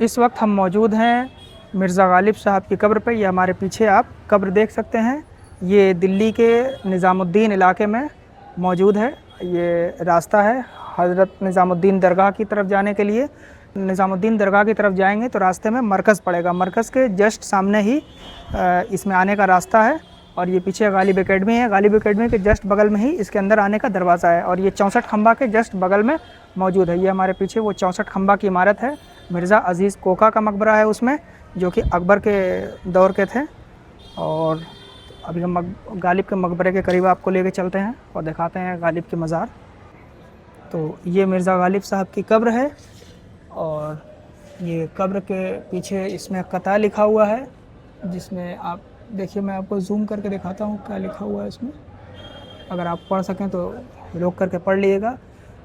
इस वक्त हम मौजूद हैं मिर्ज़ा गालिब साहब की कब्र पे। ये हमारे पीछे आप कब्र देख सकते हैं। ये दिल्ली के निज़ामुद्दीन इलाके में मौजूद है। ये रास्ता है हज़रत निज़ामुद्दीन दरगाह की तरफ जाने के लिए। निज़ामुद्दीन दरगाह की तरफ जाएंगे तो रास्ते में मरकज़ पड़ेगा। मरकज़ के जस्ट सामने ही इसमें आने का रास्ता है। और ये पीछे गालिब एकेडमी है। गालिब एकेडमी के जस्ट बगल में ही इसके अंदर आने का दरवाज़ा है। और ये 64 खंबा के जस्ट बगल में मौजूद है। ये हमारे पीछे वो 64 खंबा की इमारत है। मिर्ज़ा अज़ीज़ कोका का मकबरा है उसमें, जो कि अकबर के दौर के थे। और अभी हम गालिब के मकबरे के करीब आपको लेके चलते हैं और दिखाते हैं गालिब के मज़ार। तो ये मिर्ज़ा गालिब साहब की कब्र है। और ये कब्र के पीछे इसमें कता लिखा हुआ है, जिसमें आप देखिए, मैं आपको जूम करके दिखाता हूँ क्या लिखा हुआ है इसमें। अगर आप पढ़ सकें तो रोक करके पढ़ लीजिएगा।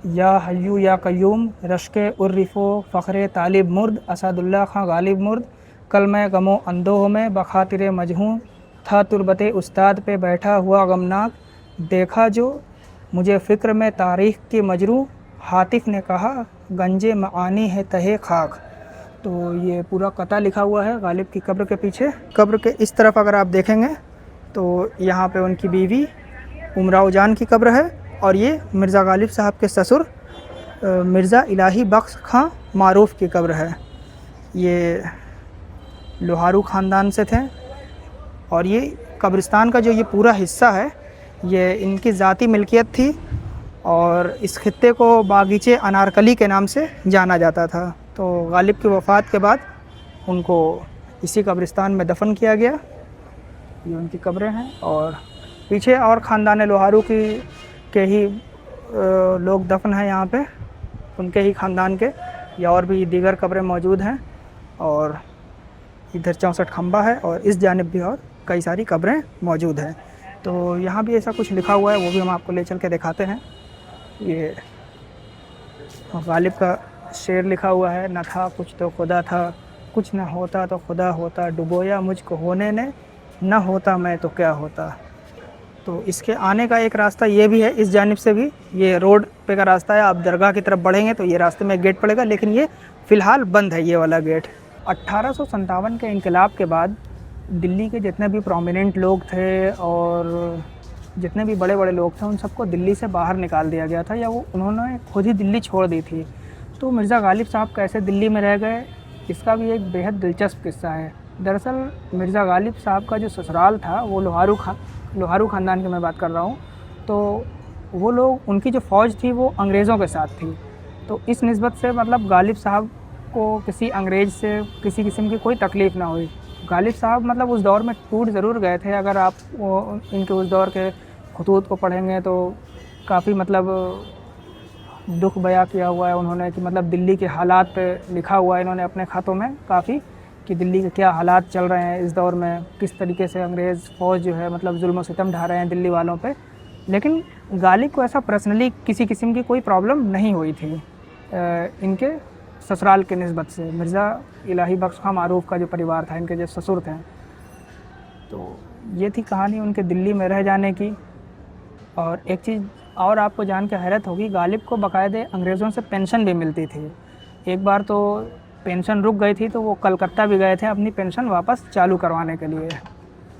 या हय्यू या कय्यूम रश्के उर्रिफ़ो फ़ख्रे तालिब मुर्द असदुल्ला खां गालिब मुर्द कल मैं गमो अंदोह में बखातिर मजहूँ था तुरबते उस्ताद पे बैठा हुआ गमनाक देखा जो मुझे फ़िक्र में तारीख़ की मजरू हातिफ़ ने कहा गंजे मानी है तहे खाक। तो ये पूरा कता लिखा हुआ है गालिब की कब्र के पीछे। कब्र के इस तरफ अगर आप देखेंगे तो यहाँ पे उनकी बीवी उमराव जान की कब्र है। और ये मिर्ज़ा गालिब साहब के ससुर मिर्ज़ा इलाही बख्श खां मारूफ़ की कब्र है। ये लोहारू ख़ानदान से थे। और ये कब्रिस्तान का जो ये पूरा हिस्सा है, ये इनकी ज़ाती मिल्कियत थी। और इस खित्ते को बागीचे अनारकली के नाम से जाना जाता था। तो गालिब की वफ़ात के बाद उनको इसी कब्रिस्तान में दफन किया गया। ये उनकी कब्रें हैं। और पीछे और ख़ानदान लोहारू के ही लोग दफन हैं यहाँ पे, उनके ही ख़ानदान के, या और भी दीगर कब्रें मौजूद हैं। और इधर 64 खंबा है और इस जानिब भी और कई सारी कब्रें मौजूद हैं। तो यहाँ भी ऐसा कुछ लिखा हुआ है, वो भी हम आपको ले चल के दिखाते हैं। ये गालिब का शेर लिखा हुआ है, न था कुछ तो खुदा था, कुछ न होता तो खुदा होता, डुबोया मुझको होने ने, न होता मैं तो क्या होता। तो इसके आने का एक रास्ता ये भी है, इस जानिब से भी ये रोड पे का रास्ता है। आप दरगाह की तरफ बढ़ेंगे तो ये रास्ते में गेट पड़ेगा, लेकिन ये फ़िलहाल बंद है ये वाला गेट। 1857 के इनकलाब के बाद दिल्ली के जितने भी प्रोमिनेंट लोग थे और जितने भी बड़े बड़े लोग थे, उन सबको दिल्ली से बाहर निकाल दिया गया था, या वो उन्होंने खुद ही दिल्ली छोड़ दी थी। तो मिर्ज़ा गालिब साहब कैसे दिल्ली में रह गए, इसका भी एक बेहद दिलचस्प किस्सा है। दरअसल मिर्ज़ा गालिब साहब का जो ससुराल था वो लोहारू ख़ानदान की मैं बात कर रहा हूँ। तो वो लोग, उनकी जो फ़ौज थी वो अंग्रेज़ों के साथ थी। तो इस निस्बत से मतलब गालिब साहब को किसी अंग्रेज़ से किसी किस्म की कोई तकलीफ़ ना हुई। गालिब साहब मतलब उस दौर में टूट ज़रूर गए थे। अगर आप इनके उस दौर के खतूत को पढ़ेंगे तो काफ़ी मतलब दुख बयां किया हुआ है उन्होंने, कि मतलब दिल्ली के हालात पे लिखा हुआ है इन्होंने अपने ख़तों में काफ़ी, कि दिल्ली के क्या हालात चल रहे हैं इस दौर में, किस तरीके से अंग्रेज़ फ़ौज जो है मतलब जुल्म और सितम ढा रहे हैं दिल्ली वालों पे। लेकिन गालिब को ऐसा पर्सनली किसी किस्म की कोई प्रॉब्लम नहीं हुई थी इनके ससुराल के निस्बत से। मिर्ज़ा इलाही बख्श खां मारूफ़ का जो परिवार था, इनके जो ससुर थे। तो ये थी कहानी उनके दिल्ली में रह जाने की। और एक चीज़ और आपको जान के हैरत होगी, गालिब को बाकायदे अंग्रेज़ों से पेंशन भी मिलती थी। एक बार तो पेंशन रुक गई थी तो वो कलकत्ता भी गए थे अपनी पेंशन वापस चालू करवाने के लिए।